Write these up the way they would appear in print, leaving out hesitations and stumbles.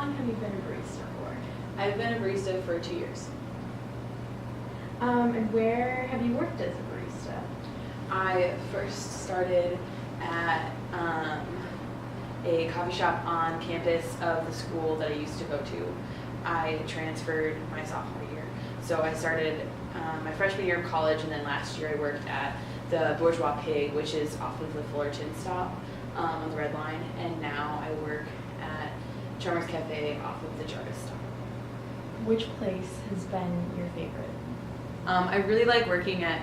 long have you been a barista for? I've been a barista for 2 years. And where have you worked as a barista? I first started at a coffee shop on campus of the school that I used to go to. I transferred my sophomore year. So I started my freshman year of college, and then last year I worked at the Bourgeois Pig, which is off of the Fullerton stop on the Red Line, and now I work at Chalmers Cafe off of the Jarvis stop. Which place has been your favorite? I really like working at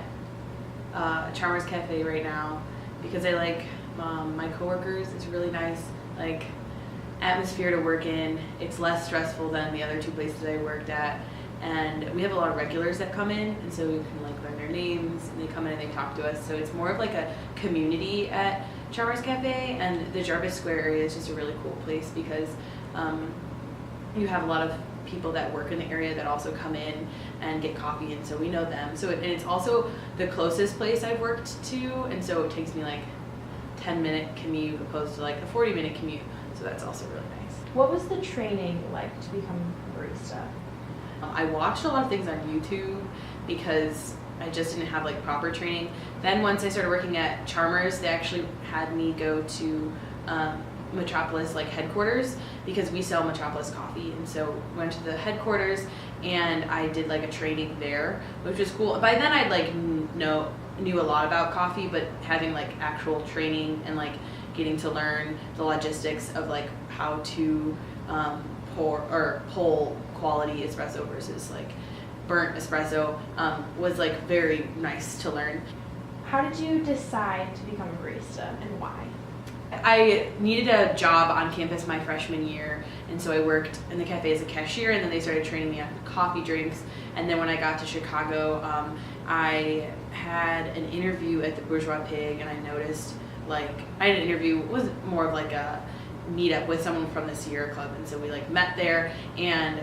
Chalmers Cafe right now because I like my coworkers. It's a really nice atmosphere to work in. It's less stressful than the other two places I worked at, and we have a lot of regulars that come in, and so we can learn their names, and they come in and they talk to us. So it's more of a community at Chalmers Cafe, and the Jarvis Square area is just a really cool place because you have a lot of people that work in the area that also come in and get coffee, and so we know them. So and it's also the closest place I've worked to, and so it takes me 10-minute commute opposed to a 40-minute commute. So that's also really nice. What was the training like to become a barista? I watched a lot of things on YouTube because I just didn't have proper training. Then once I started working at Chalmers, they actually had me go to Metropolis headquarters because we sell Metropolis coffee, and so went to the headquarters and I did a training there, which was cool. By then I'd knew a lot about coffee, but having actual training and getting to learn the logistics of how to pour or pull quality espresso versus burnt espresso was very nice to learn. How did you decide to become a barista and why? I needed a job on campus my freshman year, and so I worked in the cafe as a cashier, and then they started training me on coffee drinks. And then when I got to Chicago, I had an interview at the Bourgeois Pig, and I noticed I had an interview. It was more of a meetup with someone from the Sierra Club, and so we met there, and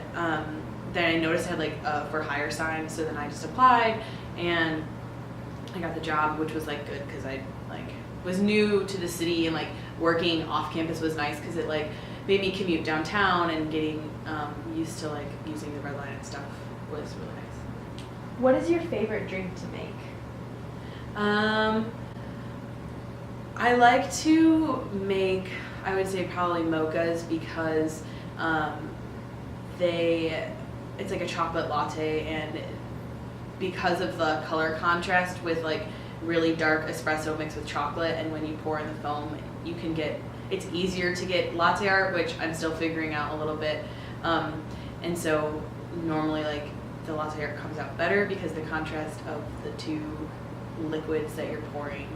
then I noticed I had a for hire sign, so then I just applied and I got the job, which was good because I was new to the city, and working off campus was nice because it made me commute downtown, and getting used to using the Red Line and stuff was really nice. What is your favorite drink to make? I like to make, I would say probably mochas because it's a chocolate latte, and because of the color contrast with really dark espresso mixed with chocolate, and when you pour in the foam, you can it's easier to get latte art, which I'm still figuring out a little bit. And so normally the latte art comes out better because the contrast of the two liquids that you're pouring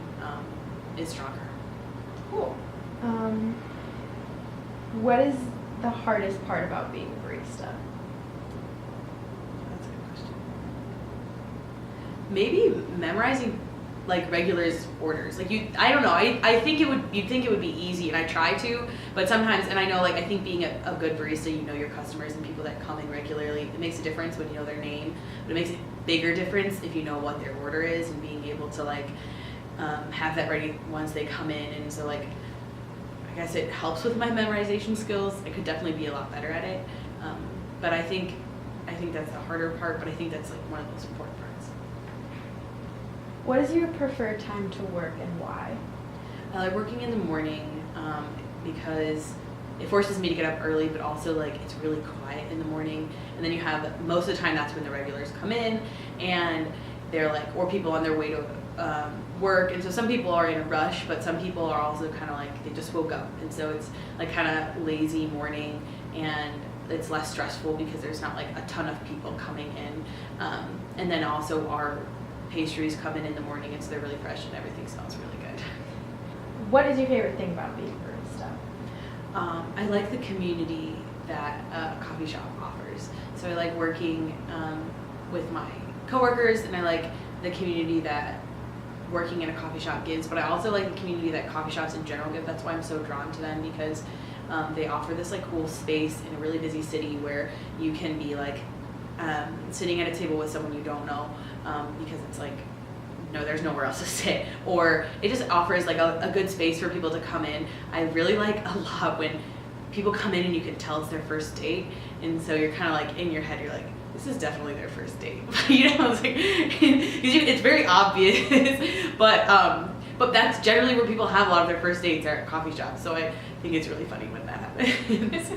is stronger. Cool. What is the hardest part about being a barista? That's a good question. Maybe memorizing regulars orders. I don't know. I think you'd think it would be easy, and I try to, but sometimes, and I know I think being a good barista, you know your customers and people that come in regularly. It makes a difference when you know their name, but it makes a bigger difference if you know what their order is and being able to have that ready once they come in. And so I guess it helps with my memorization skills. I could definitely be a lot better at it, but I think that's the harder part, but I think that's one of the most important parts. What is your preferred time to work and why? I like working in the morning because it forces me to get up early, but also it's really quiet in the morning, and then you have most of the time that's when the regulars come in, and they're or people on their way to work, and so some people are in a rush, but some people are also kind of they just woke up, and so it's kind of lazy morning, and it's less stressful because there's not a ton of people coming in, and then also our pastries come in the morning, and so they're really fresh and everything smells really good. What is your favorite thing about being a barista? I like the community that a coffee shop offers. So I like working with my coworkers, and I like the community that working in a coffee shop gives, but I also like the community that coffee shops in general give. That's why I'm so drawn to them, because they offer this cool space in a really busy city where you can be sitting at a table with someone you don't know, because it's no, there's nowhere else to sit, or it just offers a good space for people to come in. I really like a lot when people come in and you can tell it's their first date, and so you're kind of like in your head, you're like, this is definitely their first date. You know, it's like, it's very obvious, but that's generally where people have a lot of their first dates are at coffee shops. So I think it's really funny when that happens.